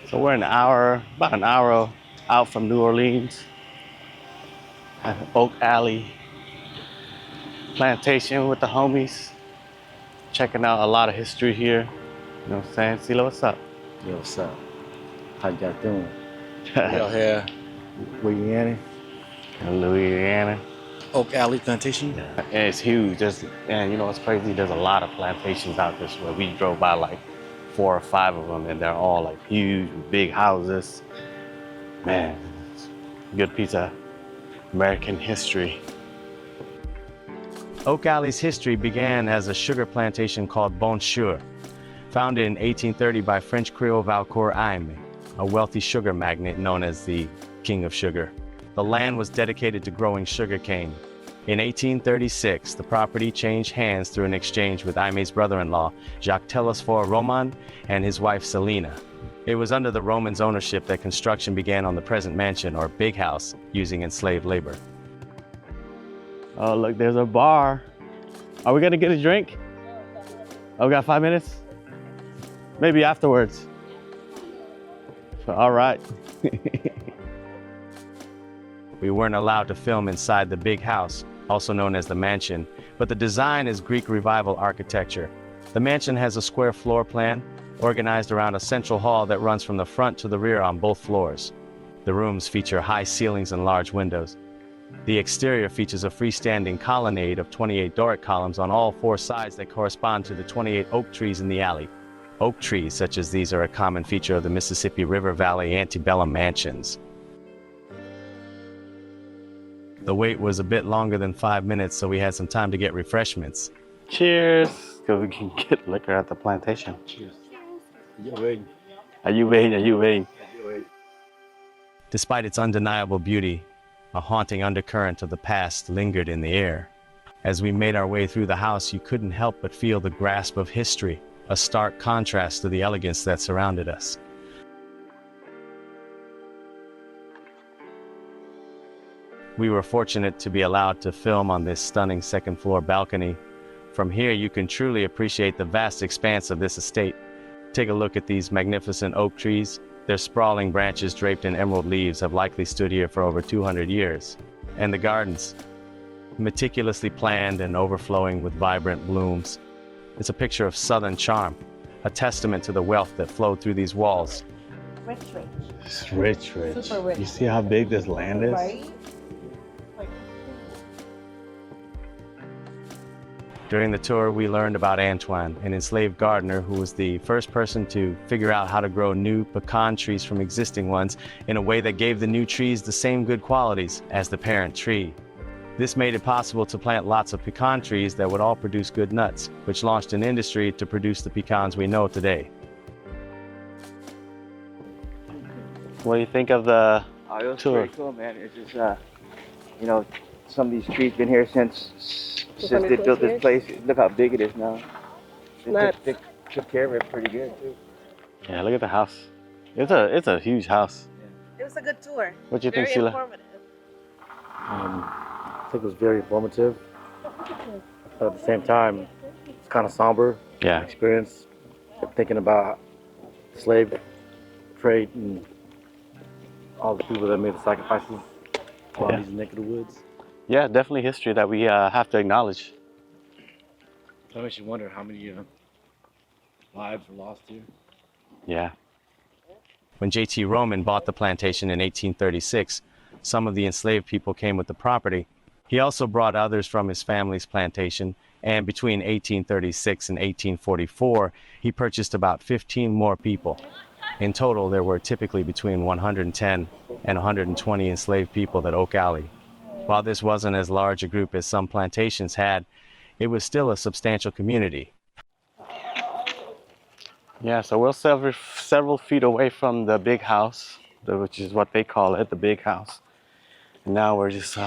So we're about an hour out from New Orleans, at Oak Alley Plantation with the homies. Checking out a lot of history here. You know what I'm saying? Sila, what's up? Yo, what's up? How y'all doing? Y'all here, Louisiana, Louisiana. Oak Alley Plantation. And it's huge. And you know what's crazy? There's a lot of plantations out this way. We drove by like 4 or 5 of them, and they're all like huge, big houses. Man, it's a good piece of American history. Oak Alley's history began as a sugar plantation called Vacherie, founded in 1830 by French Creole Valcourt Aime, a wealthy sugar magnate known as the King of Sugar. The land was dedicated to growing sugarcane. In 1836, the property changed hands through an exchange with Aime's brother-in-law, Jacques Telesphore Roman, and his wife Selina. It was under the Romans' ownership that construction began on the present mansion, or big house, using enslaved labor. Oh, look, there's a bar. Are we gonna get a drink? Oh, we got 5 minutes? Maybe afterwards. All right. We weren't allowed to film inside the big house, also known as the mansion, but the design is Greek Revival architecture. The mansion has a square floor plan, organized around a central hall that runs from the front to the rear on both floors. The rooms feature high ceilings and large windows. The exterior features a freestanding colonnade of 28 Doric columns on all 4 sides that correspond to the 28 oak trees in the alley. Oak trees such as these are a common feature of the Mississippi River Valley antebellum mansions. The wait was a bit longer than 5 minutes, so we had some time to get refreshments. Cheers, because we can get liquor at the plantation. Cheers. You waiting? Are you waiting? Are you waiting? Despite its undeniable beauty, a haunting undercurrent of the past lingered in the air. As we made our way through the house, you couldn't help but feel the grasp of history, a stark contrast to the elegance that surrounded us. We were fortunate to be allowed to film on this stunning second-floor balcony. From here, you can truly appreciate the vast expanse of this estate. Take a look at these magnificent oak trees. Their sprawling branches draped in emerald leaves have likely stood here for over 200 years. And the gardens, meticulously planned and overflowing with vibrant blooms. It's a picture of southern charm, a testament to the wealth that flowed through these walls. Rich. It's rich. Super rich. You see how big this land is? Right? During the tour, we learned about Antoine, an enslaved gardener who was the first person to figure out how to grow new pecan trees from existing ones in a way that gave the new trees the same good qualities as the parent tree. This made it possible to plant lots of pecan trees that would all produce good nuts, which launched an industry to produce the pecans we know today. What do you think of the It was tour? pretty cool, man. It's just, you know, some of these trees been here since they built this place. Look how big it is now. They took care of it pretty good too. Yeah, look at the house. It's a huge house. It was a good tour. What do you think, Very Sheila? informative. I think it was very informative. But at the same time, it's kind of somber Yeah. experience. Thinking about slave trade and all the people that made the sacrifices on Yeah. these neck of the woods. Yeah, definitely history that we have to acknowledge. That makes you wonder how many lives were lost here. Yeah. When J.T. Roman bought the plantation in 1836, some of the enslaved people came with the property. He also brought others from his family's plantation, and between 1836 and 1844, he purchased about 15 more people. In total, there were typically between 110 and 120 enslaved people at Oak Alley. While this wasn't as large a group as some plantations had, it was still a substantial community. Yeah, so we're several feet away from the big house, which is what they call it, the big house. And now we're just,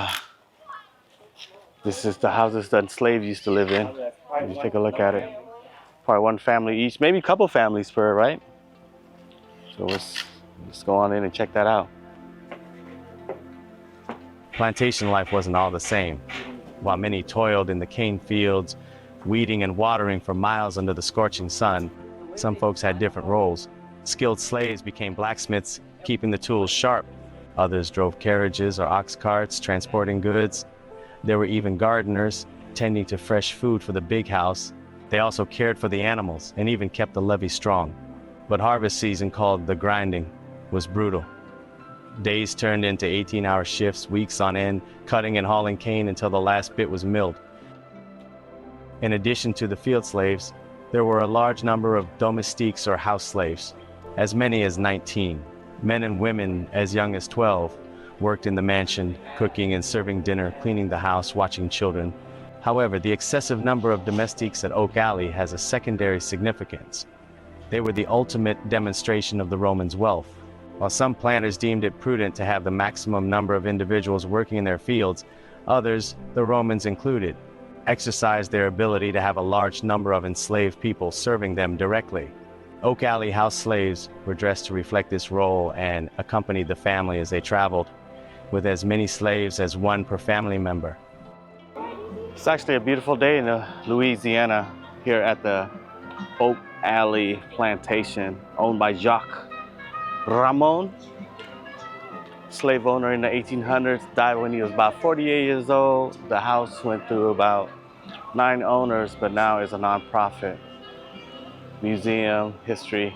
this is the houses that slaves used to live in. You take a look at it. Probably one family each, maybe a couple families per, right? So let's go on in and check that out. Plantation life wasn't all the same. While many toiled in the cane fields, weeding and watering for miles under the scorching sun, some folks had different roles. Skilled slaves became blacksmiths, keeping the tools sharp. Others drove carriages or ox carts, transporting goods. There were even gardeners, tending to fresh food for the big house. They also cared for the animals and even kept the levee strong. But harvest season, called the grinding, was brutal. Days turned into 18-hour shifts, weeks on end, cutting and hauling cane until the last bit was milled. In addition to the field slaves, there were a large number of domestiques or house slaves, as many as 19. Men and women as young as 12 worked in the mansion, cooking and serving dinner, cleaning the house, watching children. However, the excessive number of domestiques at Oak Alley has a secondary significance. They were the ultimate demonstration of the Romans' wealth. While some planters deemed it prudent to have the maximum number of individuals working in their fields, others, the Romans included, exercised their ability to have a large number of enslaved people serving them directly. Oak Alley house slaves were dressed to reflect this role and accompanied the family as they traveled, with as many slaves as one per family member. It's actually a beautiful day in Louisiana here at the Oak Alley Plantation, owned by Jacques Ramon, slave owner in the 1800s, died when he was about 48 years old. The house went through about 9 owners, but now is a nonprofit museum, history